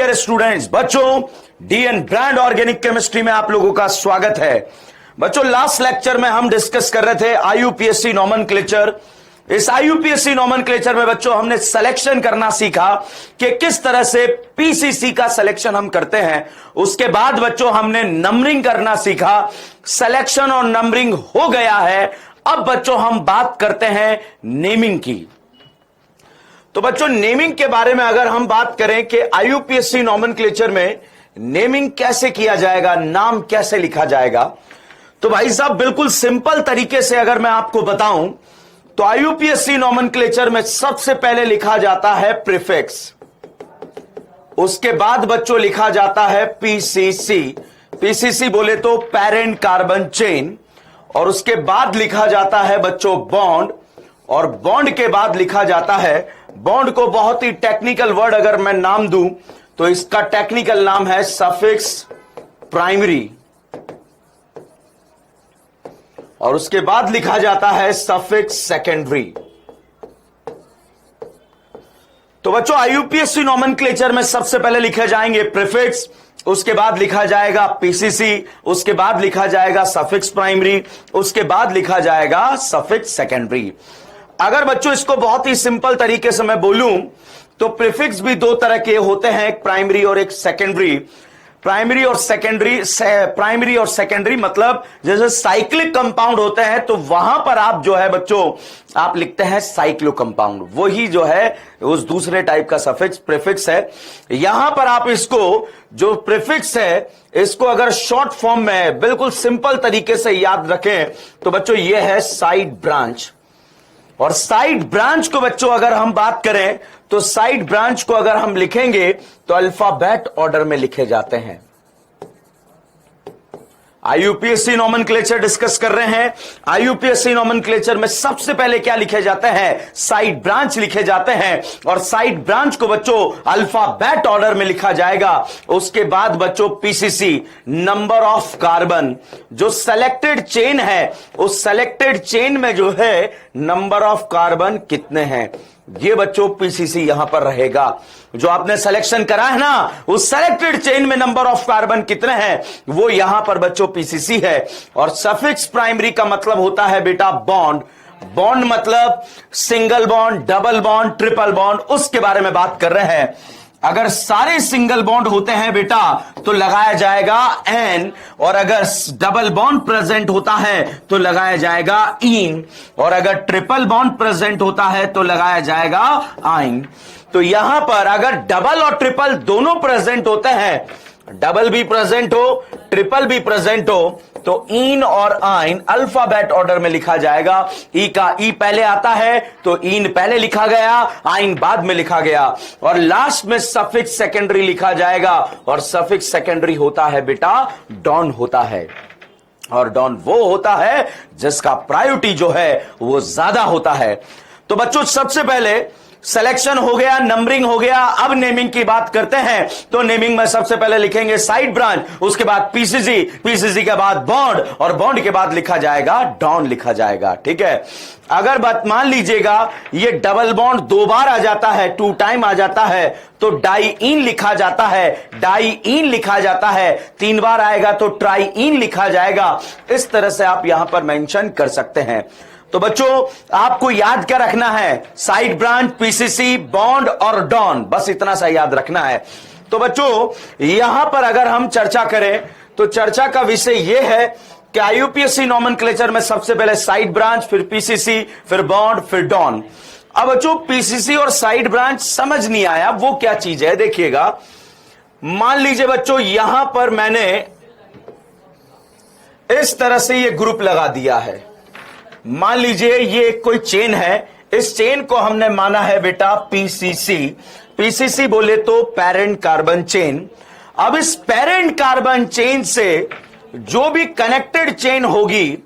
Dear students, बच्चों DN brand organic chemistry में आप लोगों का स्वागत है। बच्चों लास्ट लेक्चर में हम डिस्कस कर रहे थे आईयूपीएससी नोमेनक्लेचर। इस आईयूपीएससी नोमेनक्लेचर में बच्चों हमने सिलेक्शन करना सीखा कि किस तरह से पीसीसी का सिलेक्शन हम करते हैं। उसके बाद बच्चों हमने नंबरिंग करना सीखा। सिलेक्शन और नंबरिंग हो गया है। अब बच्चों हम बात करते हैं नेमिंग की। तो बच्चों नेमिंग के बारे में अगर हम बात करें कि आईयूपीएससी नोमेनक्लेचर में नेमिंग कैसे किया जाएगा, नाम कैसे लिखा जाएगा, तो भाई साहब बिल्कुल सिंपल तरीके से अगर मैं आपको बताऊं तो आईयूपीएससी नोमेनक्लेचर में सबसे पहले लिखा जाता है प्रीफिक्स, उसके बाद बच्चों लिखा जाता है पीसीसी। पीसीसी बोले तो पेरेंट कार्बन चेन, और उसके बाद लिखा जाता है बच्चों बॉन्ड, और बॉन्ड के बाद लिखा जाता है, बॉन्ड को बहुत ही टेक्निकल वर्ड अगर मैं नाम दूं तो इसका टेक्निकल नाम है सफिक्स प्राइमरी, और उसके बाद लिखा जाता है सफिक्स सेकेंडरी। तो बच्चों आईयूपीएससी नोमेनक्लेचर में सबसे पहले लिखे जाएंगे प्रीफिक्स, उसके बाद लिखा जाएगा पीसीसी, उसके बाद लिखा जाएगा सफिक्स प्राइमरी, उसके बाद लिखा जाएगा सफिक्स सेकेंडरी। अगर बच्चों इसको बहुत ही सिंपल तरीके से मैं बोलूं तो प्रीफिक्स भी दो तरह के होते हैं, एक प्राइमरी और एक सेकेंडरी। प्राइमरी और सेकेंडरी मतलब जैसे साइक्लिक कंपाउंड होते हैं तो वहां पर आप जो है बच्चों आप लिखते हैं साइक्लो कंपाउंड, वही जो है उस दूसरे टाइप का सफिक्स प्रीफिक्स है। यहां पर आप इसको जो प्रीफिक्स है इसको अगर शॉर्ट फॉर्म में बिल्कुल सिंपल तरीके से याद रखें तो बच्चों ये है साइड ब्रांच। और साइड ब्रांच को बच्चों अगर हम बात करें तो साइड ब्रांच को अगर हम लिखेंगे तो अल्फाबेट ऑर्डर में लिखे जाते हैं। आईयूपीएससी नोमेनक्लेचर डिस्कस कर रहे हैं। आईयूपीएससी नोमेनक्लेचर में सबसे पहले क्या लिखे जाते हैं, साइड ब्रांच लिखे जाते हैं, और साइड ब्रांच को बच्चों अल्फाबेट ऑर्डर में लिखा जाएगा। उसके बाद बच्चों पीसीसी नंबर ऑफ कार्बन, जो सेलेक्टेड चेन है उस सेलेक्टेड चेन में जो है नंबर ऑफ कार्बन कितने हैं, ये बच्चों पीसीसी यहां पर रहेगा। जो आपने सिलेक्शन करा है ना उस सेलेक्टेड चेन में नंबर ऑफ कार्बन कितने हैं वो यहां पर बच्चों पीसीसी है। और सफिक्स प्राइमरी का मतलब होता है बेटा बॉन्ड। बॉन्ड मतलब single bond, double bond, triple bond, उसके बारे में बात कर रहे हैं। अगर सारे सिंगल बॉन्ड होते हैं बेटा तो लगाया जाएगा एन, और अगर डबल बॉन्ड प्रेजेंट होता है तो लगाया जाएगा इन, और अगर ट्रिपल बॉन्ड प्रेजेंट होता है तो लगाया जाएगा आइन। तो यहां पर अगर डबल और ट्रिपल दोनों प्रेजेंट होते हैं, डबल भी प्रेजेंट हो ट्रिपल भी प्रेजेंट हो, तो इन और आइन अल्फाबेट ऑर्डर में लिखा जाएगा। ई का ई पहले आता है तो इन पहले लिखा गया, आइन बाद में लिखा गया, और लास्ट में सफिक्स सेकेंडरी लिखा जाएगा। और सफिक्स सेकेंडरी होता है बेटा डॉन होता है, और डॉन वो होता है जिसका प्रायोरिटी जो है वो ज्यादा होता है। तो बच्चों सबसे पहले सिलेक्शन हो गया, नंबरिंग हो गया, अब नेमिंग की बात करते हैं। तो नेमिंग में सबसे पहले लिखेंगे साइड ब्रांच, उसके बाद पीसीसी, पीसीसी के बाद बॉन्ड, और बॉन्ड के बाद लिखा जाएगा डॉन लिखा जाएगा। ठीक है। अगर बात मान लीजिएगा ये डबल बॉन्ड दो बार आ जाता है, टू टाइम आ जाता है तो डाई इन लिखा जाता है, डाई इन लिखा जाता है, तीन बार आएगा तो ट्राई इन लिखा जाएगा। इस तरह से आप यहां पर मेंशन कर सकते हैं। तो बच्चों आपको याद क्या रखना है, साइड ब्रांच, पीसीसी, बॉन्ड और डॉन, बस इतना सा याद रखना है। तो बच्चों यहां पर अगर हम चर्चा करें तो चर्चा का विषय यह है कि आईयूपीएससी नोमेनक्लेचर में सबसे पहले साइड ब्रांच, फिर पीसीसी, फिर बॉन्ड, फिर डॉन। अब बच्चों पीसीसी और साइड ब्रांच समझ नहीं आया वो क्या चीज है, देखिएगा। मान लीजिए बच्चों यहां पर मैंने इस तरह से ये ग्रुप लगा दिया है। मान लीजिए ये कोई चेन है, इस चेन को हमने माना है बेटा पीसीसी। पीसीसी बोले तो पेरेंट कार्बन चेन। अब इस पेरेंट कार्बन चेन से जो भी कनेक्टेड चेन होगी,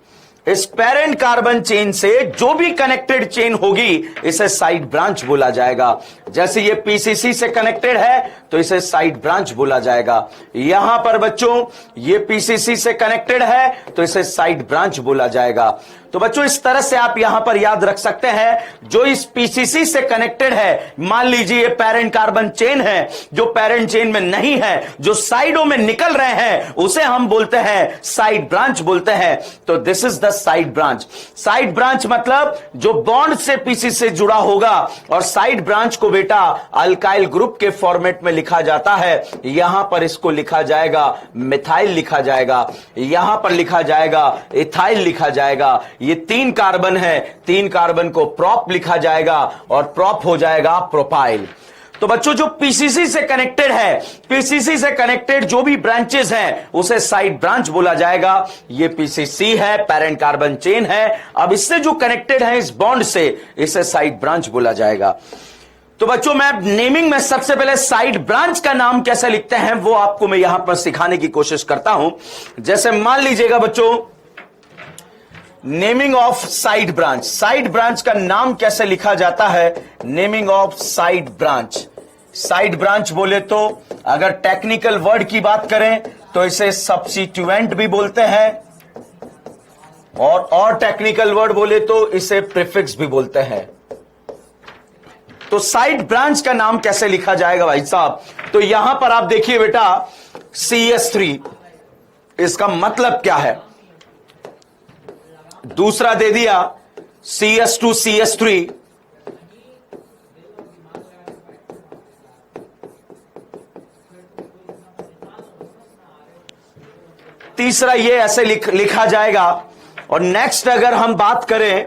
इस पेरेंट कार्बन चेन से जो भी कनेक्टेड चेन होगी इसे साइड ब्रांच बोला जाएगा। जैसे ये पीसीसी से कनेक्टेड है तो इसे साइड ब्रांच बोला जाएगा। यहां पर बच्चों ये पीसीसी से कनेक्टेड है तो इसे साइड ब्रांच बोला जाएगा। तो बच्चों इस तरह से आप यहां पर याद रख सकते हैं, जो इस पीसीसी से कनेक्टेड है, मान लीजिए ये पेरेंट कार्बन चेन है, जो पेरेंट चेन में नहीं है, जो साइडों में निकल रहे हैं, उसे हम बोलते हैं साइड ब्रांच बोलते हैं। तो this is the side branch. Side branch मतलब जो बॉन्ड से पीसीसी से जुड़ा होगा, और साइड ब्रांच को बेटा अल्काइल ग्रुप के फॉर्मेट में लिखा जाता है। यहां पर इसको लिखा जाएगा मिथाइल लिखा जाएगा, यहां पर लिखा जाएगा इथाइल लिखा जाएगा। ये 3 कार्बन है, 3 कार्बन को प्रोप लिखा जाएगा और प्रोप हो जाएगा प्रोपाइल। तो बच्चों जो पीसीसी से कनेक्टेड है, पीसीसी से कनेक्टेड जो भी ब्रांचेस हैं उसे साइड ब्रांच बोला जाएगा। ये पीसीसी है, पेरेंट कार्बन चेन है, अब इससे जो कनेक्टेड है इस बॉन्ड से, इसे साइड ब्रांच बोला जाएगा। तो बच्चों मैं नेमिंग में सबसे पहले साइड ब्रांच का नाम कैसे लिखते हैं वो आपको मैं यहां पर सिखाने की कोशिश करता हूं। जैसे मान लीजिएगा बच्चों naming of side branch, side branch का नाम कैसे लिखा जाता है, naming of side branch. Side branch बोले तो अगर टेक्निकल वर्ड की बात करें तो इसे सब्स्टिट्यूएंट भी बोलते हैं, और टेक्निकल वर्ड बोले तो इसे प्रीफिक्स भी बोलते हैं। तो साइड ब्रांच का नाम कैसे लिखा जाएगा भाई साहब, तो यहां पर आप देखिए बेटा CS3, इसका मतलब क्या है, दूसरा दे दिया CS2 CS3, तीसरा ये ऐसे लिखा जाएगा। और नेक्स्ट अगर हम बात करें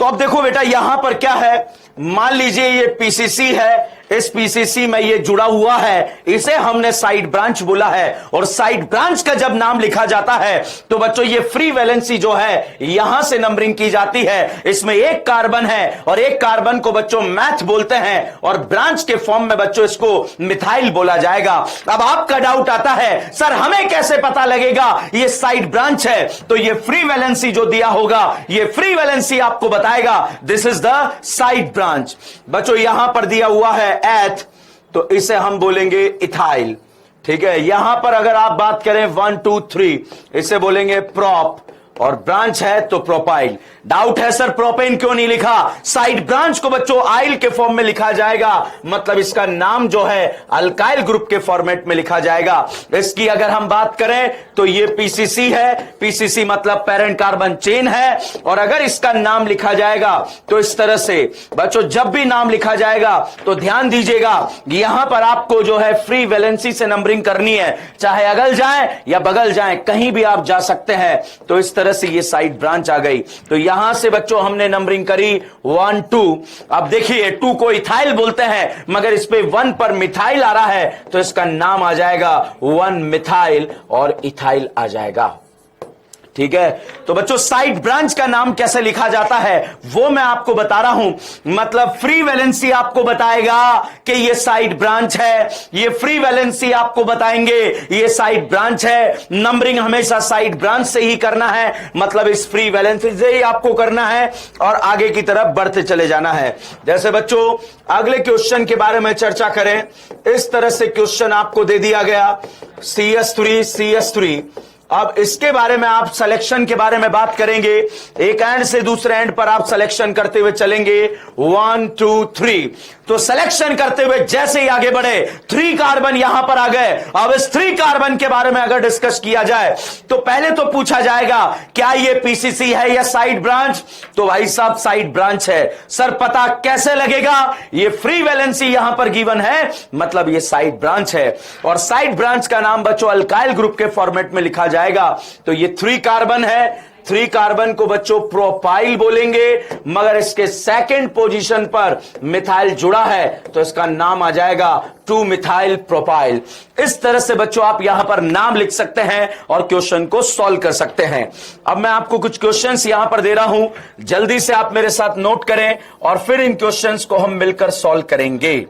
तो अब देखो बेटा यहां पर क्या है, मान लीजिए ये पीसीसी है, इस पीसीसी में ये जुड़ा हुआ है, इसे हमने साइड ब्रांच बोला है। और साइड ब्रांच का जब नाम लिखा जाता है तो बच्चों ये फ्री वैलेंसी जो है यहां से नंबरिंग की जाती है। इसमें 1 कार्बन है और 1 कार्बन को बच्चों मैथ बोलते हैं, और ब्रांच के फॉर्म में बच्चों इसको मिथाइल बोला जाएगा। अब आपका डाउट आता है सर हमें कैसे पता लगेगा ये साइड ब्रांच है, तो ये फ्री वैलेंसी जो दिया होगा ये फ्री वैलेंसी आपको बताएगा this is the side branch. बच्चों यहां पर दिया हुआ है एथ, तो इसे हम बोलेंगे इथाइल, ठीक है। यहां पर अगर आप बात करें 1 2 3, इसे बोलेंगे प्रोप, और ब्रांच है तो प्रोपाइल। डाउट है सर प्रोपेन क्यों नहीं लिखा, साइड ब्रांच को बच्चों आइल के फॉर्म में लिखा जाएगा, मतलब इसका नाम जो है अल्काइल ग्रुप के फॉर्मेट में लिखा जाएगा। इसकी अगर हम बात करें तो ये पीसीसी है, पीसीसी मतलब पेरेंट कार्बन चेन है, और अगर इसका नाम लिखा जाएगा तो इस तरह से बच्चों जब भी नाम लिखा जाएगा तो ध्यान दीजिएगा यहां पर आपको जो है फ्री वैलेंसी से नंबरिंग करनी है, चाहे अगल जाए या बगल जाए कहीं भी आप जा सकते हैं। तो इस तरह से ये साइड ब्रांच आ गई। तो यहां से बच्चों हमने नंबरिंग करी 1 2। अब देखिए 2 को इथाइल बोलते हैं, मगर इस पे 1 पर मिथाइल आ रहा है तो इसका नाम आ जाएगा 1 मिथाइल और इथाइल आ जाएगा, ठीक है। तो बच्चों साइड ब्रांच का नाम कैसे लिखा जाता है वो मैं आपको बता रहा हूं, मतलब फ्री वैलेंसी आपको बताएगा कि ये साइड ब्रांच है, ये फ्री वैलेंसी आपको बताएंगे ये साइड ब्रांच है। नंबरिंग हमेशा साइड ब्रांच से ही करना है, मतलब इस फ्री वैलेंसी से ही आपको करना है और आगे की तरफ बढ़ते चले जाना है। जैसे बच्चों अगले क्वेश्चन के बारे में चर्चा करें, इस तरह से क्वेश्चन आपको दे दिया गया CS3 CS3। अब इसके बारे में आप सिलेक्शन के बारे में बात करेंगे, एक एंड से दूसरे एंड पर आप सिलेक्शन करते हुए चलेंगे 1 2 3। तो सिलेक्शन करते हुए जैसे ही आगे बढ़े 3 कार्बन यहां पर आ गए। अब इस 3 कार्बन के बारे में अगर डिस्कस किया जाए तो पहले तो पूछा जाएगा क्या ये पीसीसी है या साइड ब्रांच, तो भाई साहब साइड ब्रांच है। सर पता कैसे लगेगा, ये फ्री वैलेंसी यहां पर गिवन है, मतलब ये साइड ब्रांच है। और साइड ब्रांच का नाम बच्चों अल्काइल ग्रुप के फॉर्मेट में लिखा जाएगा। तो ये 3 कार्बन है, 3 कार्बन को बच्चों प्रोपाइल बोलेंगे, मगर इसके सेकंड पोजीशन पर मिथाइल जुड़ा है तो इसका नाम आ जाएगा 2 मिथाइल प्रोपाइल। इस तरह से बच्चों आप यहां पर नाम लिख सकते हैं और क्वेश्चन को सॉल्व कर सकते हैं। अब मैं आपको कुछ क्वेश्चंस यहां पर दे रहा हूं, जल्दी से आप मेरे साथ नोट करें और फिर इन क्वेश्चंस को हम मिलकर सॉल्व करेंगे।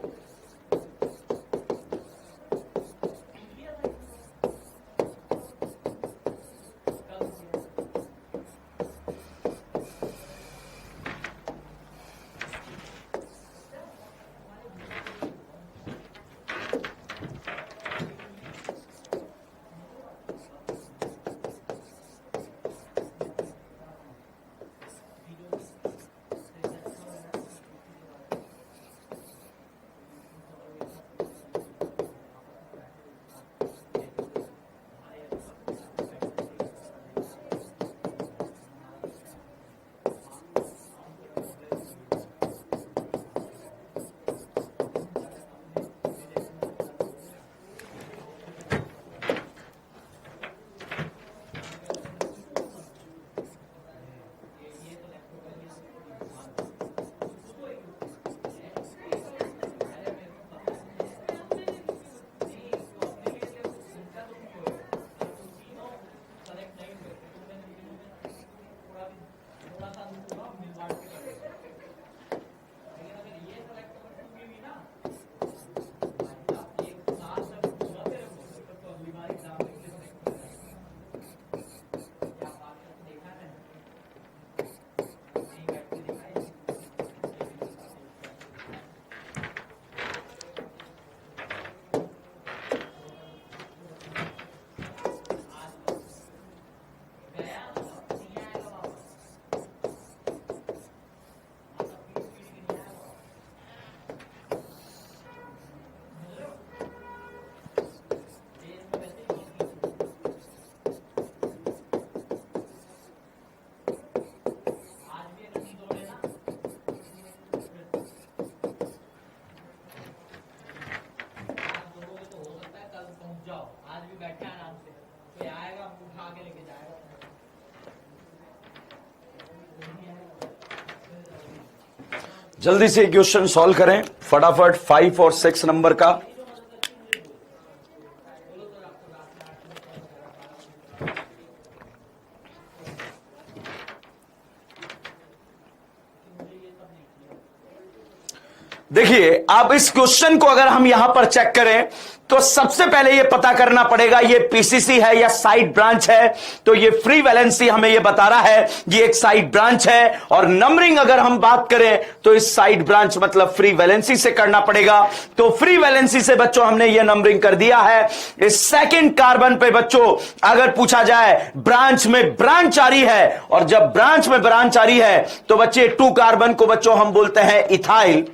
आज भी बैठे आराम से, कोई आएगा उठा के लेके जाएगा। जल्दी से क्वेश्चन सॉल्व करें फटाफट 5 और 6 नंबर का। देखिए, अब इस क्वेश्चन को अगर हम यहां पर चेक करें तो सबसे पहले यह पता करना पड़ेगा ये पीसीसी है या साइड ब्रांच है। तो ये फ्री वैलेंसी हमें यह बता रहा है ये एक साइड ब्रांच है, और नंबरिंग अगर हम बात करें तो इस साइड ब्रांच मतलब फ्री वैलेंसी से करना पड़ेगा। तो फ्री वैलेंसी से बच्चों हमने यह नंबरिंग कर दिया है। इस सेकंड कार्बन पे बच्चों अगर पूछा जाए ब्रांच में ब्रांच आ रही है, और जब ब्रांच में ब्रांच आ रही है तो बच्चे 2 कार्बन को बच्चों हम बोलते हैं इथाइल,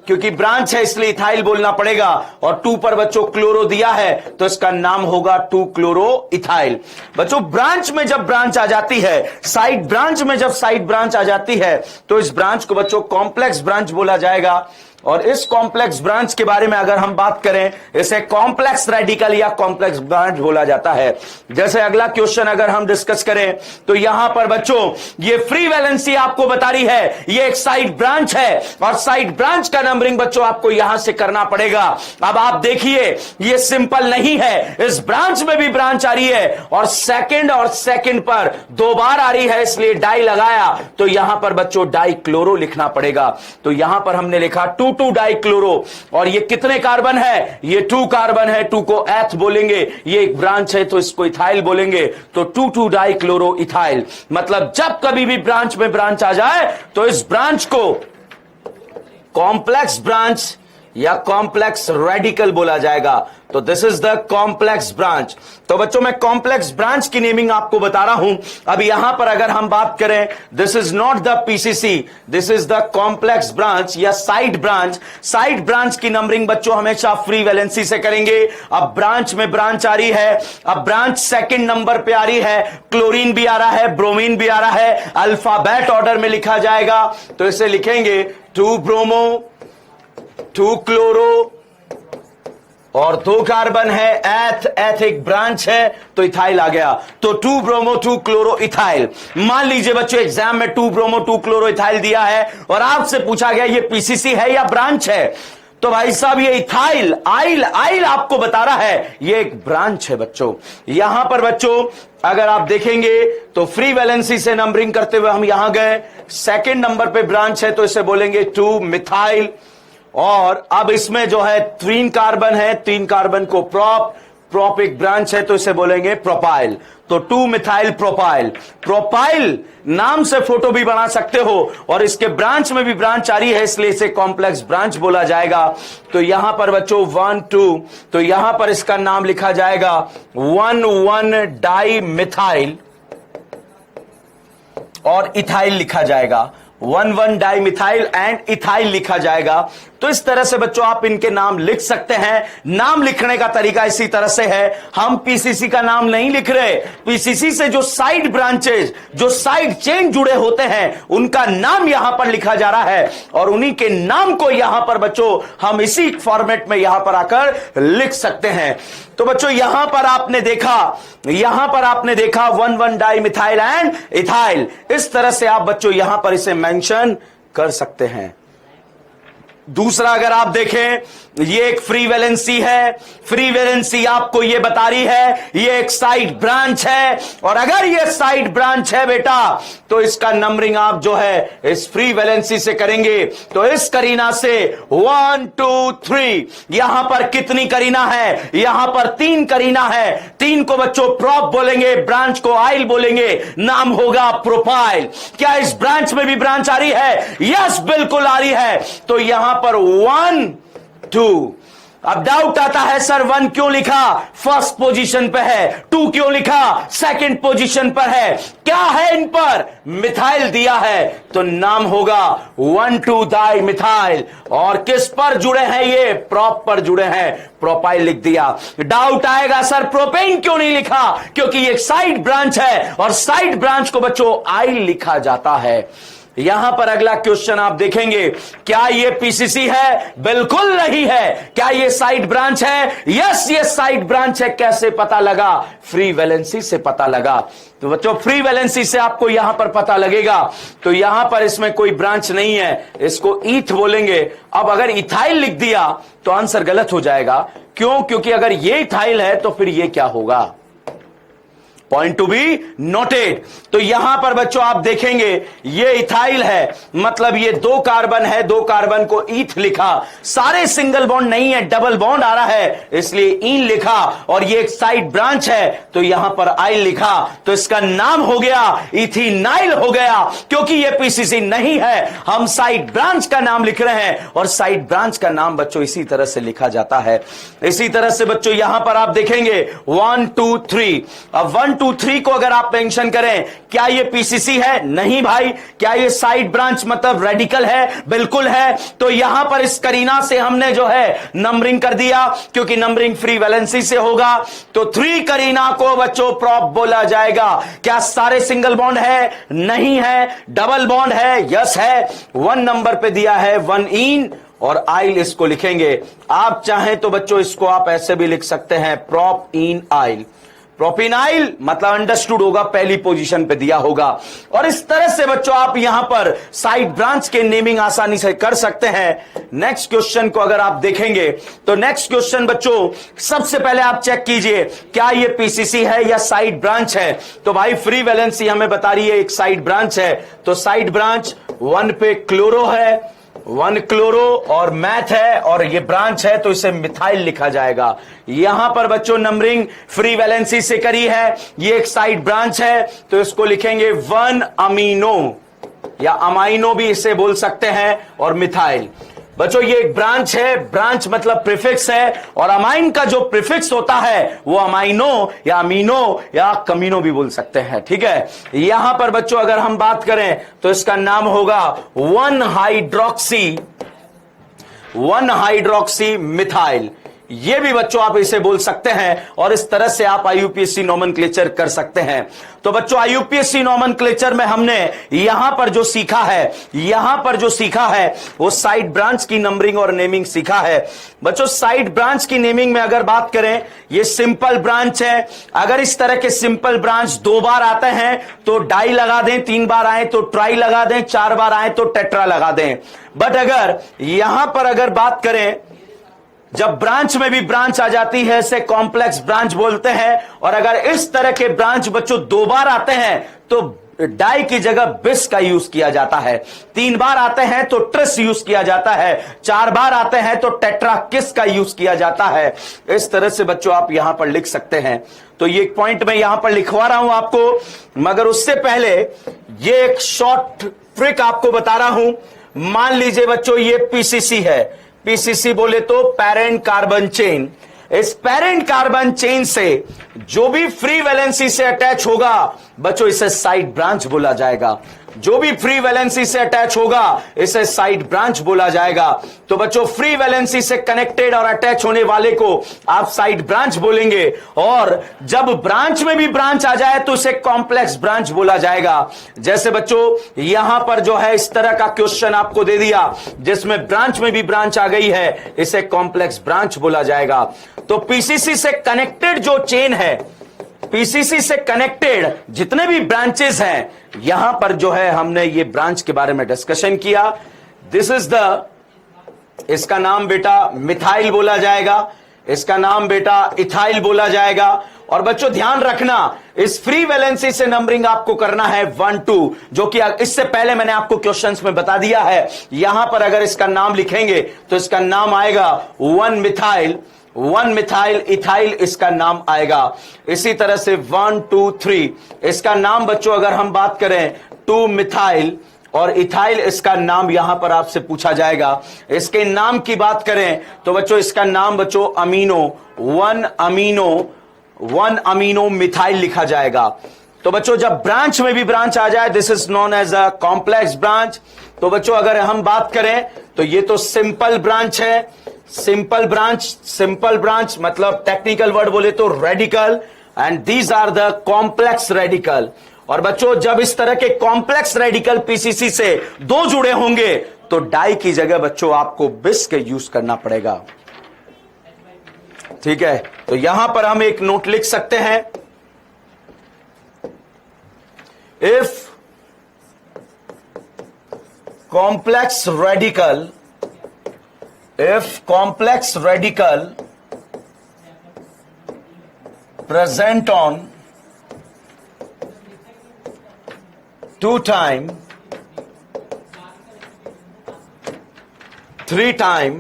क्योंकि ब्रांच है इसलिए इथाइल बोलना पड़ेगा। और 2 पर बच्चों क्लोरो दिया है तो इसका नाम होगा 2 क्लोरो इथाइल। बच्चों ब्रांच में जब ब्रांच आ जाती है, साइड ब्रांच में जब साइड ब्रांच आ जाती है तो इस ब्रांच को बच्चों कॉम्प्लेक्स ब्रांच बोला जाएगा। और इस कॉम्प्लेक्स ब्रांच के बारे में अगर हम बात करें, इसे कॉम्प्लेक्स रेडिकल या कॉम्प्लेक्स ब्रांच बोला जाता है। जैसे अगला क्वेश्चन अगर हम डिस्कस करें तो यहां पर बच्चों ये फ्री वैलेंसी आपको बता रही है ये एक साइड ब्रांच है, और साइड ब्रांच का नंबरिंग बच्चों आपको यहां से करना पड़ेगा। अब आप देखिए ये सिंपल नहीं है, इस ब्रांच में भी ब्रांच आ रही है और सेकंड पर 2 बार आ रही है, इसलिए डाई लगाया तो यहां पर बच्चों डाई क्लोरो लिखना पड़ेगा। तो यहां पर हमने लिखा 2 डाई क्लोरो, और ये कितने कार्बन है, ये 2 कार्बन है, 2 को एथ बोलेंगे, ये एक ब्रांच है तो इसको इथाइल बोलेंगे। तो 2 डाई क्लोरो इथाइल, मतलब जब कभी भी ब्रांच में ब्रांच आ जाए तो इस ब्रांच को कॉम्प्लेक्स ब्रांच या कॉम्प्लेक्स रेडिकल बोला जाएगा। तो this is the complex branch. तो बच्चों मैं कॉम्प्लेक्स ब्रांच की नेमिंग आपको बता रहा हूं। अब यहां पर अगर हम बात करें, this is not the PCC, this is the complex branch या साइड ब्रांच। साइड ब्रांच की नंबरिंग बच्चों हमेशा फ्री वैलेंसी से करेंगे। अब ब्रांच में ब्रांच आ रही है, अब ब्रांच सेकंड नंबर पे आ रही है, क्लोरीन भी आ रहा है, ब्रोमीन भी आ रहा है, अल्फाबेट ऑर्डर में लिखा जाएगा। तो इसे लिखेंगे 2 ब्रोमो 2 क्लोरो और 2 कार्बन है, एथ एक ब्रांच है तो इथाइल आ गया। तो 2 ब्रोमो 2 क्लोरो इथाइल। मान लीजिए बच्चों एग्जाम में 2 ब्रोमो 2 क्लोरो इथाइल दिया है और आपसे पूछा गया ये पीसीसी है या ब्रांच है, तो भाई साहब ये इथाइल आइल आपको बता रहा है ये एक ब्रांच है बच्चों। यहां पर बच्चों अगर आप देखेंगे तो फ्री वैलेंसी से नंबरिंग करते हुए हम यहां गए, सेकंड नंबर पे ब्रांच है तो इसे बोलेंगे 2 मिथाइल। और अब इसमें जो है 3 कार्बन है, 3 कार्बन को प्रोप एक ब्रांच है तो इसे बोलेंगे प्रोपाइल। तो 2 मिथाइल प्रोपाइल। प्रोपाइल नाम से फोटो भी बना सकते हो, और इसके ब्रांच में भी ब्रांच आ रही है इसलिए इसे कॉम्प्लेक्स ब्रांच बोला जाएगा। तो यहां पर बच्चों 1 2, तो यहां पर इसका नाम लिखा जाएगा 1 डाई मिथाइल और इथाइल लिखा जाएगा, 1 डाई मिथाइल एंड इथाइल लिखा जाएगा। तो इस तरह से बच्चों आप इनके नाम लिख सकते हैं। नाम लिखने का तरीका इसी तरह से है, हम पीसीसी का नाम नहीं लिख रहे, पीसीसी से जो साइड ब्रांचेज जो साइड चेन जुड़े होते हैं उनका नाम यहां पर लिखा जा रहा है, और उन्हीं के नाम को यहां पर बच्चों हम इसी फॉर्मेट में यहां पर आकर लिख सकते हैं। तो बच्चों यहां पर आपने देखा 1 डाई मिथाइल एंड इथाइल। इस तरह से आप बच्चों यहां पर इसे मेंशन कर सकते हैं। दूसरा अगर आप देखें, ये एक फ्री वैलेंसी है, फ्री वैलेंसी आपको ये बता रही है ये एक साइड ब्रांच है, और अगर ये साइड ब्रांच है बेटा तो इसका नंबरिंग आप जो है इस फ्री वैलेंसी से करेंगे। तो इस करीना से 1 2 3, यहां पर कितनी करीना है, यहां पर 3 करीना है। 3 को बच्चों प्रोप बोलेंगे, ब्रांच को आइल बोलेंगे, नाम होगा प्रोपाइल। क्या इस ब्रांच में भी ब्रांच आ रही है? यस बिल्कुल आ रही है। तो यहां पर 1 2, अब डाउट आता है सर 1 क्यों लिखा, फर्स्ट पोजीशन पे है, 2 क्यों लिखा, सेकंड पोजीशन पर है, क्या है इन पर, मिथाइल दिया है तो नाम होगा 1,2-डाई मिथाइल। और किस पर जुड़े हैं ये, प्रोप पर जुड़े हैं, प्रोपाइल लिख दिया। डाउट आएगा सर प्रोपेन क्यों नहीं लिखा, क्योंकि ये एक साइड ब्रांच है और साइड ब्रांच को बच्चों आइल लिखा जाता है। यहां पर अगला क्वेश्चन आप देखेंगे, क्या ये पीसीसी है, बिल्कुल नहीं है। क्या ये साइड ब्रांच है, यस ये साइड ब्रांच है। कैसे पता लगा, फ्री वैलेंसी से पता लगा। तो बच्चों फ्री वैलेंसी से आपको यहां पर पता लगेगा। तो यहां पर इसमें कोई ब्रांच नहीं है, इसको ईथ बोलेंगे। अब अगर इथाइल लिख दिया तो आंसर गलत हो जाएगा। क्यों, क्योंकि अगर ये इथाइल है तो फिर ये क्या होगा, पॉइंट टू बी नोटेड। तो यहां पर बच्चों आप देखेंगे ये इथाइल है, मतलब ये 2 कार्बन है, 2 कार्बन को ईथ लिखा। सारे सिंगल बॉन्ड नहीं है, डबल बॉन्ड आ रहा है, इसलिए ईन लिखा। और ये एक साइड ब्रांच है तो यहां पर आइल लिखा। तो इसका नाम हो गया इथिनाइल हो गया, क्योंकि ये पीसीसी नहीं है, हम साइड ब्रांच का नाम लिख रहे हैं। और साइड ब्रांच का नाम बच्चों इसी तरह से लिखा जाता है। इसी तरह से बच्चों यहां पर आप देखेंगे 1 2 3। अब 1 2 3 को अगर आप मेंशन करें, क्या ये पीसीसी है, नहीं भाई। क्या ये साइड ब्रांच मतलब रेडिकल है, बिल्कुल है। तो यहां पर इस करीना से हमने जो है नंबरिंग कर दिया, क्योंकि नंबरिंग फ्री वैलेंसी से होगा। तो 3 करीना को बच्चों प्रॉप बोला जाएगा। क्या सारे सिंगल बॉन्ड है, नहीं है। डबल बॉन्ड है, यस है। 1 नंबर पे दिया है 1 इन और आइल इसको लिखेंगे। आप चाहें तो बच्चों इसको आप ऐसे भी लिख सकते हैं, प्रॉप इन आइल। प्रोपिनाइल मतलब अंडरस्टूड होगा, पहली पोजीशन पे दिया होगा। और इस तरह से बच्चों आप यहां पर साइड ब्रांच के नेमिंग आसानी से कर सकते हैं। नेक्स्ट क्वेश्चन को अगर आप देखेंगे तो नेक्स्ट क्वेश्चन बच्चों सबसे पहले आप चेक कीजिए, क्या ये पीसीसी है या साइड ब्रांच है। तो भाई फ्री वैलेंसी हमें बता रही है एक साइड ब्रांच है, तो साइड ब्रांच 1 पे क्लोरो है, 1 क्लोरो और मैथ है, और ये ब्रांच है तो इसे मिथाइल लिखा जाएगा। यहां पर बच्चों नंबरिंग फ्री वैलेंसी से करी है, ये एक साइड ब्रांच है तो इसको लिखेंगे 1 अमीनो या अमाइनो भी इसे बोल सकते हैं, और मिथाइल। बच्चों ये एक ब्रांच है, ब्रांच मतलब प्रीफिक्स है, और अमाइन का जो प्रीफिक्स होता है वो अमाइनो या अमीनो या कमीनो भी बोल सकते हैं, ठीक है। यहां पर बच्चों अगर हम बात करें तो इसका नाम होगा 1 हाइड्रोक्सी मिथाइल। ये भी बच्चों आप इसे बोल सकते हैं, और इस तरह से आप आईयूपीएससी नोमेनक्लेचर कर सकते हैं। तो बच्चों आईयूपीएससी नोमेनक्लेचर में हमने यहां पर जो सीखा है वो साइड ब्रांच की नंबरिंग और नेमिंग सीखा है। बच्चों साइड ब्रांच की नेमिंग में अगर बात करें, ये सिंपल ब्रांच है। अगर इस तरह के सिंपल ब्रांच 2 बार आते हैं तो डाई लगा दें, 3 बार आए तो ट्राई लगा दें, 4 बार आए तो टेट्रा लगा दें। बट अगर यहां पर अगर बात करें, जब ब्रांच में भी ब्रांच आ जाती है इसे कॉम्प्लेक्स ब्रांच बोलते हैं। और अगर इस तरह के ब्रांच बच्चों 2 बार आते हैं तो डाई की जगह बिस का यूज किया जाता है, 3 बार आते हैं तो ट्रिस यूज किया जाता है, 4 बार आते हैं तो टेट्रा किस का यूज किया जाता है। इस तरह से बच्चों आप यहां पर लिख सकते हैं। तो ये एक पॉइंट मैं यहां पर लिखवा रहा हूं आपको, मगर उससे पहले ये एक शॉर्ट ट्रिक आपको बता रहा हूं। मान लीजिए बच्चों ये पीसीसी है, पीसीसी बोले तो पेरेंट कार्बन चेन। इस पेरेंट कार्बन चेन से जो भी फ्री वैलेंसी से अटैच होगा बच्चों इसे साइड ब्रांच बोला जाएगा। जो भी फ्री वैलेंसी से अटैच होगा इसे साइड ब्रांच बोला जाएगा। तो बच्चों फ्री वैलेंसी से कनेक्टेड और अटैच होने वाले को आप साइड ब्रांच बोलेंगे, और जब ब्रांच में भी ब्रांच आ जाए तो इसे कॉम्प्लेक्स ब्रांच बोला जाएगा। जैसे बच्चों यहां पर जो है इस तरह का क्वेश्चन आपको दे दिया जिसमें ब्रांच में भी ब्रांच आ गई है, इसे कॉम्प्लेक्स ब्रांच बोला जाएगा। तो पीसीसी से कनेक्टेड जो चेन है, पीसीसी से कनेक्टेड जितने भी ब्रांचेस हैं, यहां पर जो है हमने ये ब्रांच के बारे में डिस्कशन किया। दिस इज द, इसका नाम बेटा मिथाइल बोला जाएगा, इसका नाम बेटा इथाइल बोला जाएगा। और बच्चों ध्यान रखना इस फ्री वैलेंसी से नंबरिंग आपको करना है 1 2, जो कि इससे पहले मैंने आपको क्वेश्चंस में बता दिया है। यहां पर अगर इसका नाम लिखेंगे तो इसका नाम आएगा 1 मिथाइल इथाइल, इसका नाम आएगा। इसी तरह से 1 2 3 इसका नाम बच्चों अगर हम बात करें 2 मिथाइल और इथाइल इसका नाम यहां पर आपसे पूछा जाएगा। इसके नाम की बात करें तो बच्चों इसका नाम बच्चों अमीनो 1 अमीनो मिथाइल लिखा जाएगा। तो बच्चों जब ब्रांच में भी ब्रांच आ जाए, this is known as a complex branch. तो बच्चों अगर हम बात करें तो ये तो सिंपल ब्रांच है। सिंपल ब्रांच मतलब टेक्निकल वर्ड बोले तो radical, and these are the complex radical. और बच्चों जब इस तरह के कॉम्प्लेक्स रेडिकल पीसीसी से दो जुड़े होंगे तो डाई की जगह बच्चों आपको बिस का यूज करना पड़ेगा। ठीक है, तो यहां पर हम एक नोट लिख सकते हैं, if complex radical present on 2 time, 3 time,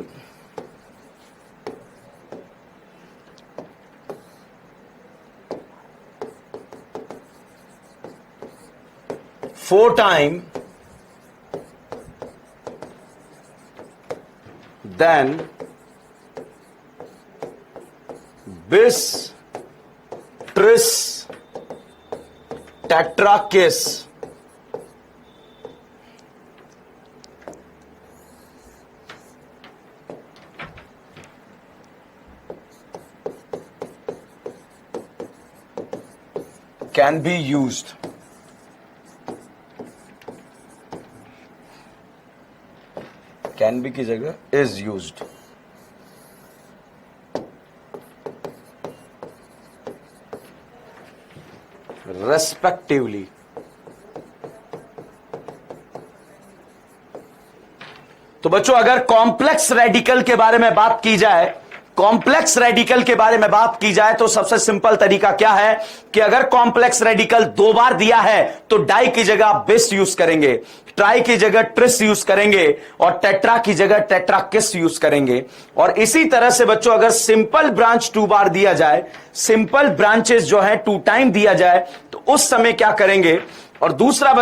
4 time, then bis, tris, tetrakis, can be used. Can be की जगह इज यूज्ड। रेस्पेक्टिवली। तो बच्चों अगर कॉम्प्लेक्स रेडिकल के बारे में बात की जाए, तो सबसे सिंपल तरीका क्या है कि अगर कॉम्प्लेक्स रेडिकल 2 बार दिया है तो डाई की जगह आप बिस यूज करेंगे, ट्राई की जगह ट्रिस यूज करेंगे और टेट्रा की जगह टेट्राकिस यूज करेंगे। और इसी तरह से बच्चों अगर सिंपल ब्रांच 2 बार दिया जाए, सिंपल ब्रांचेस जो है 2 टाइम दिया जाए तो उस समय क्या करेंगे। और दूसरा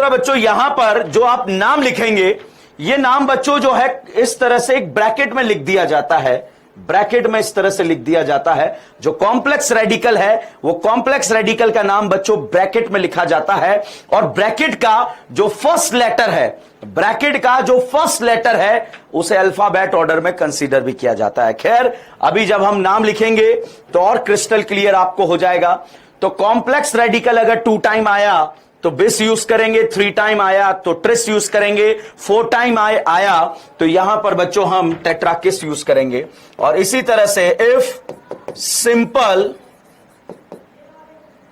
बच्चों यहां पर जो आप नाम लिखेंगे, ये नाम बच्चों जो है इस तरह से एक ब्रैकेट में लिख दिया जाता है, ब्रैकेट में इस तरह से लिख दिया जाता है। जो कॉम्प्लेक्स रेडिकल है वो कॉम्प्लेक्स रेडिकल का नाम बच्चों ब्रैकेट में लिखा जाता है, और ब्रैकेट का जो फर्स्ट लेटर है उसे अल्फाबेट ऑर्डर में कंसीडर भी किया जाता है। खैर अभी जब हम नाम लिखेंगे तो और क्रिस्टल क्लियर आपको हो जाएगा। तो कॉम्प्लेक्स रेडिकल अगर 2 टाइम आया तो बिस यूज करेंगे, 3 टाइम आया तो ट्रिस यूज करेंगे, 4 टाइम आया तो यहां पर बच्चों हम टेट्राकिस यूज करेंगे। और इसी तरह से if simple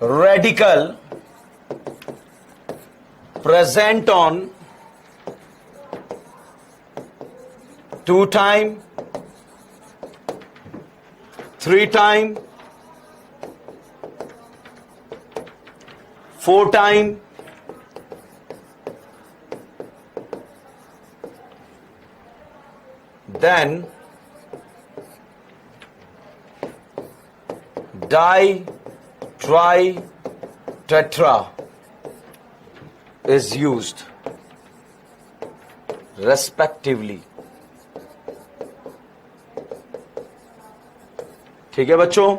radical present on 2 time, 3 time, 4 time, then di, tri, tetra is used respectively। ठीक है बच्चों,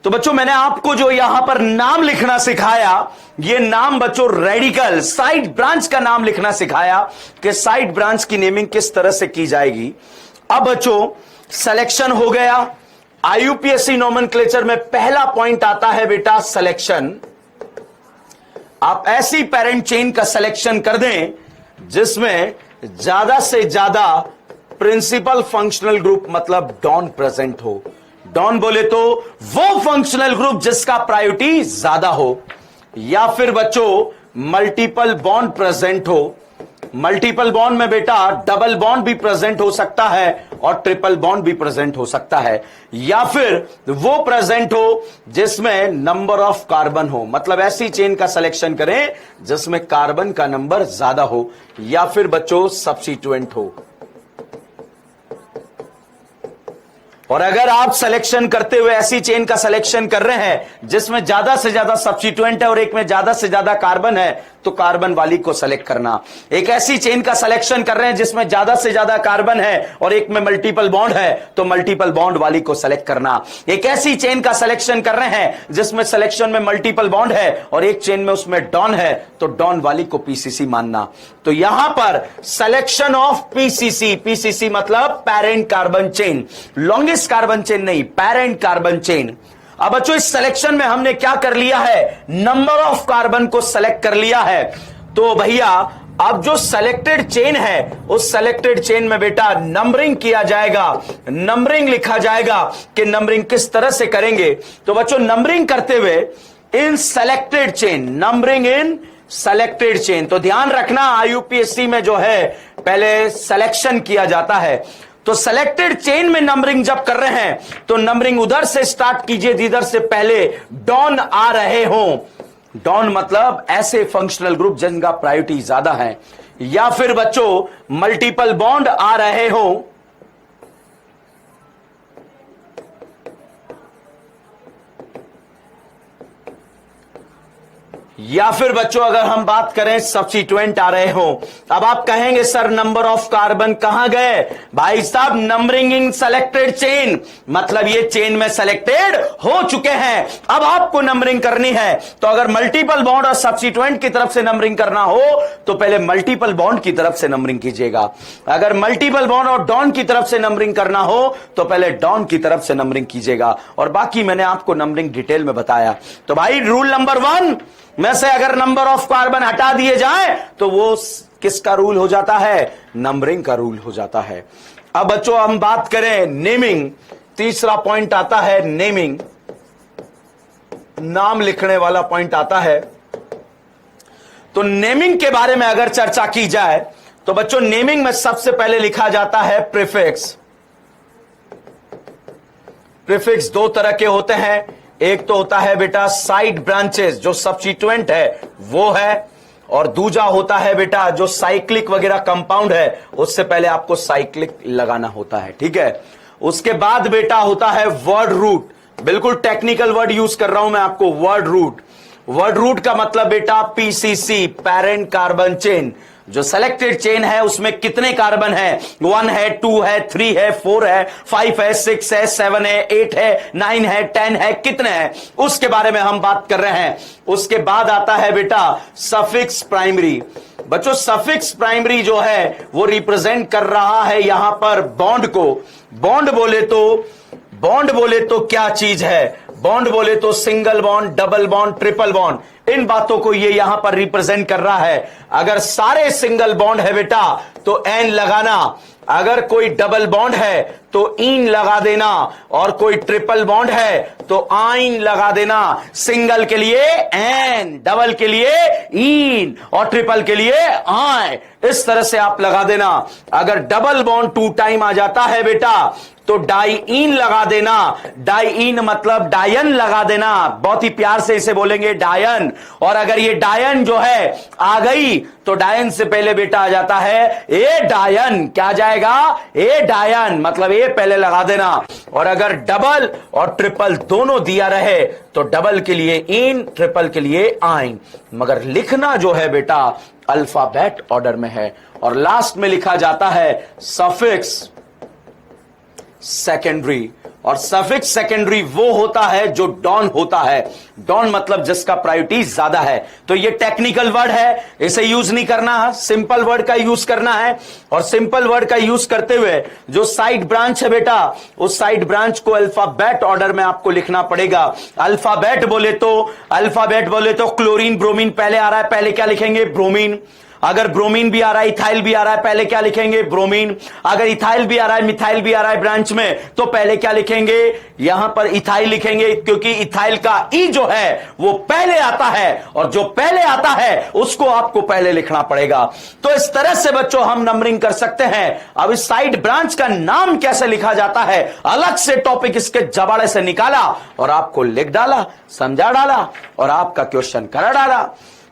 तो बच्चों मैंने आपको जो यहां पर नाम लिखना सिखाया, ये नाम बच्चों रेडिकल साइड ब्रांच का नाम लिखना सिखाया कि साइड ब्रांच की नेमिंग किस तरह से की जाएगी। अब बच्चों सिलेक्शन हो गया। आईयूपीएससी नोमेनक्लेचर में पहला पॉइंट आता है बेटा सिलेक्शन। आप ऐसी पेरेंट चेन का सिलेक्शन कर दें जिसमें ज्यादा से ज्यादा प्रिंसिपल फंक्शनल ग्रुप मतलब डॉन प्रेजेंट हो। डॉन बोले तो वो फंक्शनल ग्रुप जिसका प्रायोरिटी ज्यादा हो, या फिर बच्चों मल्टीपल बॉन्ड प्रेजेंट हो। मल्टीपल बॉन्ड में बेटा डबल बॉन्ड भी प्रेजेंट हो सकता है और ट्रिपल बॉन्ड भी प्रेजेंट हो सकता है, या फिर वो प्रेजेंट हो जिसमें नंबर ऑफ कार्बन हो, मतलब ऐसी चेन का सिलेक्शन करें जिसमें कार्बन का नंबर ज्यादा हो, या फिर बच्चों सब्स्टिट्यूएंट हो। और अगर आप सिलेक्शन करते हुए ऐसी चेन का सिलेक्शन कर रहे हैं जिसमें ज्यादा से ज्यादा सब्स्टिट्यूएंट है और एक में ज्यादा से ज्यादा कार्बन है, तो कार्बन वाली को सेलेक्ट करना। एक ऐसी चेन का सिलेक्शन कर रहे हैं जिसमें ज्यादा से ज्यादा कार्बन है और एक में मल्टीपल बॉन्ड है, तो मल्टीपल बॉन्ड वाली को सेलेक्ट करना। एक ऐसी चेन का सिलेक्शन कर रहे हैं जिसमें सिलेक्शन में मल्टीपल बॉन्ड है और एक चेन में उसमें डॉन है, तो डॉन वाली को पीसीसी मानना। तो यहां पर सिलेक्शन ऑफ पीसीसी, पीसीसी मतलब parent carbon chain, longest carbon chain नहीं, पेरेंट कार्बन चेन। अब बच्चों इस सिलेक्शन में हमने क्या कर लिया है, नंबर ऑफ कार्बन को सेलेक्ट कर लिया है। तो भैया अब जो सेलेक्टेड चेन है उस सेलेक्टेड चेन में बेटा नंबरिंग किया जाएगा, नंबरिंग लिखा जाएगा कि नंबरिंग किस तरह से करेंगे। तो बच्चों नंबरिंग करते हुए इन सेलेक्टेड चेन, नंबरिंग इन सेलेक्टेड चेन। तो ध्यान रखना आईयूपीएससी में जो है पहले सिलेक्शन किया जाता है, तो सेलेक्टेड चेन में नंबरिंग जब कर रहे हैं तो नंबरिंग उधर से स्टार्ट कीजिए जिधर से पहले डॉन आ रहे हो। डॉन मतलब ऐसे फंक्शनल ग्रुप जिनका प्रायोरिटी ज्यादा है, या फिर बच्चों मल्टीपल बॉन्ड आ रहे हो, या फिर बच्चों अगर हम बात करें सब्स्टिट्यूएंट आ रहे हो। अब आप कहेंगे सर नंबर ऑफ कार्बन कहां गए, भाई साहब नंबरिंग इन सेलेक्टेड चेन, मतलब ये चेन में सेलेक्टेड हो चुके हैं, अब आपको नंबरिंग करनी है। तो अगर मल्टीपल बॉन्ड और सब्स्टिट्यूएंट की तरफ से नंबरिंग करना हो तो पहले मल्टीपल बॉन्ड की तरफ से नंबरिंग कीजिएगा। अगर मल्टीपल बॉन्ड और डॉन की तरफ से नंबरिंग करना हो तो पहले डॉन की तरफ से नंबरिंग कीजिएगा, और बाकी मैंने आपको नंबरिंग डिटेल में बताया। तो भाई रूल नंबर 1 में से अगर नंबर ऑफ कार्बन हटा दिए जाए तो वो किसका रूल हो जाता है, नंबरिंग का रूल हो जाता है। अब बच्चों हम बात करें नेमिंग, तीसरा पॉइंट आता है नेमिंग, नाम लिखने वाला पॉइंट आता है। तो नेमिंग के बारे में अगर चर्चा की जाए तो बच्चों नेमिंग में सबसे पहले लिखा जाता है प्रीफिक्स। प्रीफिक्स दो तरह के होते हैं, एक तो होता है बेटा साइड ब्रांचेस जो सब्स्टिट्यूएंट है वो है, और दूसरा होता है बेटा जो साइक्लिक वगैरह कंपाउंड है उससे पहले आपको साइक्लिक लगाना होता है, ठीक है। उसके बाद बेटा होता है वर्ड रूट, बिल्कुल टेक्निकल वर्ड यूज कर रहा हूं मैं आपको, वर्ड रूट। वर्ड रूट का मतलब बेटा पीसीसी, पेरेंट कार्बन चेन, जो सेलेक्टेड चेन है उसमें कितने कार्बन है, 1 है, 2 है, 3 है, 4 है, 5 है, 6 है, 7 है, 8 है, 9 है, 10 है, कितने हैं उसके बारे में हम बात कर रहे हैं। उसके बाद आता है बेटा सफिक्स प्राइमरी। बच्चों सफिक्स प्राइमरी जो है वो रिप्रेजेंट कर रहा है यहां पर बॉन्ड को। बॉन्ड बोले तो क्या चीज है, बॉन्ड बोले तो single bond, double bond, triple bond, इन बातों को ये यहां पर रिप्रेजेंट कर रहा है। अगर सारे सिंगल बॉन्ड है बेटा तो एन लगाना, अगर कोई डबल बॉन्ड है तो इन लगा देना, और कोई ट्रिपल बॉन्ड है तो आइन लगा देना। सिंगल के लिए एन, डबल के लिए इन और ट्रिपल के लिए आई, इस तरह से आप लगा देना। अगर डबल बॉन्ड 2 टाइम आ जाता है बेटा तो डाइइन लगा देना, डाइइन मतलब डायन लगा देना, बहुत ही प्यार से इसे बोलेंगे डायन। और अगर ये डायन जो है आ गई तो डायन से पहले बेटा आ जाता है ए डायन, क्या जाएगा ए डायन, मतलब ए पहले लगा देना। और अगर डबल और ट्रिपल दोनों दिया रहे तो डबल के लिए इन, ट्रिपल के लिए आइन, मगर लिखना जो है बेटा अल्फाबेट ऑर्डर में है। और लास्ट में लिखा जाता है सफिक्स सेकेंडरी, और सफिक्स सेकेंडरी वो होता है जो डॉन होता है। डॉन मतलब जिसका प्रायोरिटी ज्यादा है। तो ये टेक्निकल वर्ड है, इसे यूज नहीं करना है, सिंपल वर्ड का यूज करना है। और सिंपल वर्ड का यूज करते हुए जो साइड ब्रांच है बेटा उस साइड ब्रांच को अल्फाबेट ऑर्डर में आपको लिखना पड़ेगा। अल्फाबेट बोले तो क्लोरीन ब्रोमीन पहले आ रहा है, पहले क्या लिखेंगे ब्रोमीन। अगर ब्रोमीन भी आ रहा है, इथाइल भी आ रहा है, पहले क्या लिखेंगे ब्रोमीन। अगर इथाइल भी आ रहा है, मिथाइल भी आ रहा है ब्रांच में, तो पहले क्या लिखेंगे, यहां पर इथाइल लिखेंगे, क्योंकि इथाइल का ई जो है वो पहले आता है, और जो पहले आता है उसको आपको पहले लिखना पड़ेगा। तो इस तरह से बच्चों हम नंबरिंग कर सकते हैं। अब इस साइड ब्रांच का नाम कैसे लिखा जाता है, अलग से टॉपिक इसके जबाड़े से निकाला और आपको लिख डाला, समझा डाला और आपका क्वेश्चन करा डाला।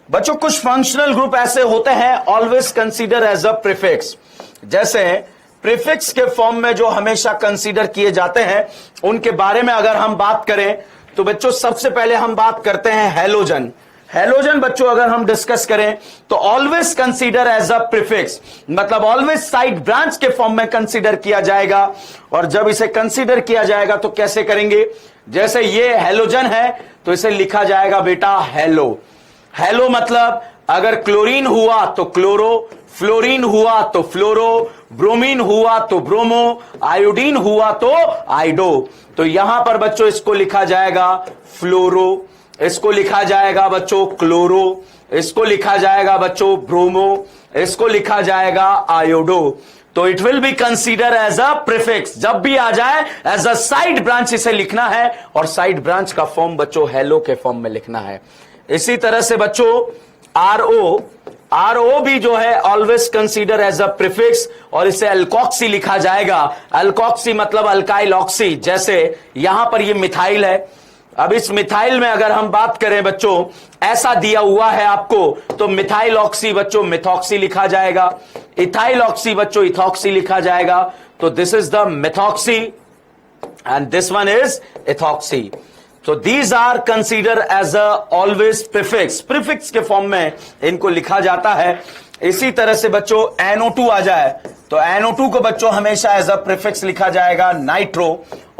बच्चों कुछ फंक्शनल ग्रुप ऐसे होते हैं always consider as a prefix, जैसे प्रीफिक्स के फॉर्म में जो हमेशा कंसीडर किए जाते हैं उनके बारे में अगर हम बात करें तो बच्चों सबसे पहले हम बात करते हैं हैलोजन। हैलोजन बच्चों अगर हम डिस्कस करें तो always consider as a prefix, मतलब ऑलवेज साइड ब्रांच के फॉर्म में कंसीडर किया जाएगा। और जब इसे कंसीडर किया जाएगा तो कैसे करेंगे, जैसे ये हैलोजन है तो इसे लिखा जाएगा बेटा हेलो। हेलो मतलब अगर क्लोरीन हुआ तो क्लोरो, फ्लोरीन हुआ तो फ्लोरो, ब्रोमीन हुआ तो ब्रोमो, आयोडीन हुआ तो आइडो। तो यहां पर बच्चों इसको लिखा जाएगा फ्लोरो, इसको लिखा जाएगा बच्चों क्लोरो, इसको लिखा जाएगा बच्चों ब्रोमो, इसको लिखा जाएगा आयोडो। तो it will be consider as a prefix, जब भी आ जाए एज अ साइड ब्रांच इसे लिखना है और साइड ब्रांच का फॉर्म बच्चों हेलो के फॉर्म में लिखना है। इसी तरह से बच्चों आरओ भी जो है always consider as a prefix और इसे अल्कोक्सी लिखा जाएगा। अल्कोक्सी मतलब अल्काइल ऑक्सी, जैसे यहां पर ये मिथाइल है। अब इस मिथाइल में अगर हम बात करें बच्चों, ऐसा दिया हुआ है आपको तो मिथाइल ऑक्सी बच्चों मिथॉक्सी लिखा जाएगा, इथाइल ऑक्सी बच्चों इथॉक्सी लिखा जाएगा। तो this is the methoxy and this one is ethoxy. तो these are consider as a always prefix, prefix के फॉर्म में इनको लिखा जाता है। इसी तरह से बच्चों NO2 आ जाए तो NO2 को बच्चों हमेशा एज अ प्रीफिक्स लिखा जाएगा नाइट्रो।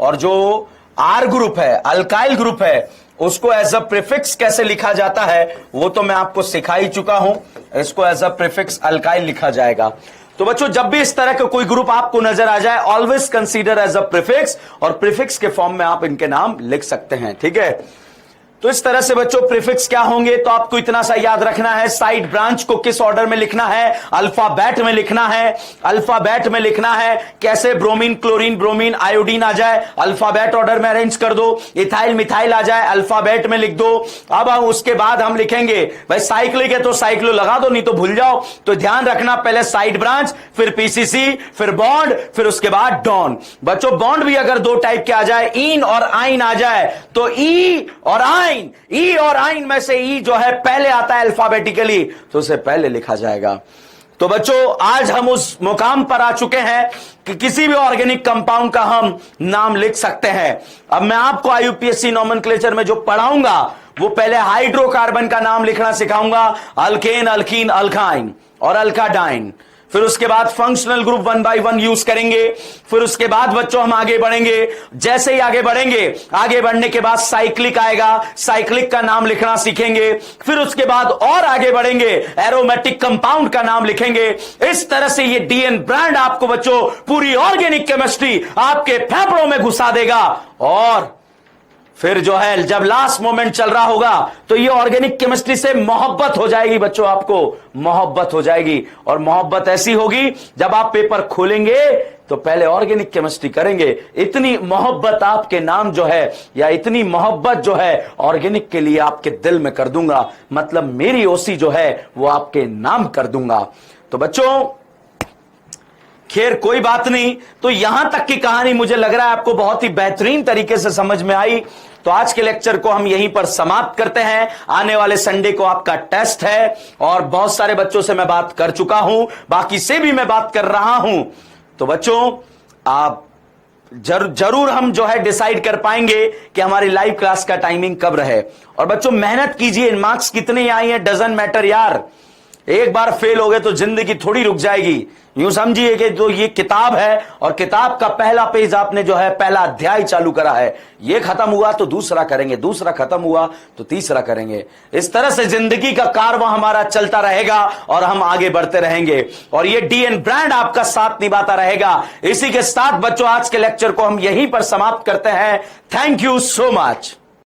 और जो R ग्रुप है, अल्काइल ग्रुप है, उसको एज अ प्रीफिक्स कैसे लिखा जाता है वो तो मैं आपको सिखा ही चुका हूं। इसको एज अ प्रीफिक्स अल्काइल लिखा जाएगा। तो बच्चों जब भी इस तरह का कोई ग्रुप आपको नजर आ जाए always consider as a prefix और प्रीफिक्स के फॉर्म में आप इनके नाम लिख सकते हैं, ठीक है। तो इस तरह से बच्चों प्रीफिक्स क्या होंगे, तो आपको इतना सा याद रखना है, साइड ब्रांच को किस ऑर्डर में लिखना है, अल्फाबेट में लिखना है। अल्फाबेट में लिखना है कैसे, ब्रोमीन क्लोरीन ब्रोमीन आयोडीन आ जाए अल्फाबेट ऑर्डर में अरेंज कर दो, इथाइल मिथाइल आ जाए अल्फाबेट में लिख दो। अब उसके बाद हम लिखेंगे भाई साइक्लिक है तो साइक्लो लगा दो, नहीं तो भूल जाओ। तो ध्यान रखना पहले साइड ब्रांच, फिर पीसीसी, फिर बॉन्ड, फिर उसके बाद डॉन। बच्चों बॉन्ड भी अगर दो टाइप के आ जाए, इन और आइन आ जाए तो ई और ई और आइन में से ई जो है पहले आता है अल्फाबेटिकली तो उसे पहले लिखा जाएगा। तो बच्चों आज हम उस मुकाम पर आ चुके हैं कि किसी भी ऑर्गेनिक कंपाउंड का हम नाम लिख सकते हैं। अब मैं आपको आईयूपीएससी नोमेनक्लेचर में जो पढ़ाऊंगा वो पहले हाइड्रोकार्बन का नाम लिखना सिखाऊंगा, अल्केन अल्कीन अल्काइन और अल्काडाइन। फिर उसके बाद फंक्शनल ग्रुप 1 by 1 यूज करेंगे। फिर उसके बाद बच्चों हम आगे बढ़ेंगे, जैसे ही आगे बढ़ेंगे, आगे बढ़ने के बाद साइक्लिक आएगा, साइक्लिक का नाम लिखना सीखेंगे। फिर उसके बाद और आगे बढ़ेंगे, एरोमेटिक कंपाउंड का नाम लिखेंगे। इस तरह से ये डीएन ब्रांड आपको बच्चों पूरी ऑर्गेनिक केमिस्ट्री आपके फेफड़ों में घुसा देगा। और फिर जो है जब लास्ट मोमेंट चल रहा होगा तो ये ऑर्गेनिक केमिस्ट्री से मोहब्बत हो जाएगी बच्चों, आपको मोहब्बत हो जाएगी। और मोहब्बत ऐसी होगी जब आप पेपर खोलेंगे तो पहले ऑर्गेनिक केमिस्ट्री करेंगे। इतनी मोहब्बत आपके नाम जो है या इतनी मोहब्बत जो है ऑर्गेनिक के लिए आपके दिल में कर दूंगा, मतलब मेरी ओसी जो है वो आपके नाम कर दूंगा। तो बच्चों खैर कोई बात नहीं, तो यहां तक की कहानी मुझे लग रहा है आपको बहुत ही बेहतरीन तरीके से समझ में आई। तो आज के लेक्चर को हम यहीं पर समाप्त करते हैं। आने वाले संडे को आपका टेस्ट है और बहुत सारे बच्चों से मैं बात कर चुका हूं, बाकी से भी मैं बात कर रहा हूं। तो बच्चों आप जरूर हम जो है डिसाइड कर पाएंगे कि हमारी लाइव क्लास का टाइमिंग कब रहे। और बच्चों मेहनत कीजिए, मार्क्स कितने आई हैं डजंट मैटर यार। एक बार फेल हो गए तो जिंदगी थोड़ी रुक जाएगी। यूं समझिए कि जो ये किताब है और किताब का पहला पेज आपने जो है पहला अध्याय चालू करा है, ये खत्म हुआ तो दूसरा करेंगे, दूसरा खत्म हुआ तो तीसरा करेंगे। इस तरह से जिंदगी का कारवां हमारा चलता रहेगा और हम आगे बढ़ते रहेंगे और ये डीएन ब्रांड आपका साथ निभाता रहेगा। इसी के साथ बच्चों आज के लेक्चर को हम यहीं पर समाप्त करते हैं। Thank you so much.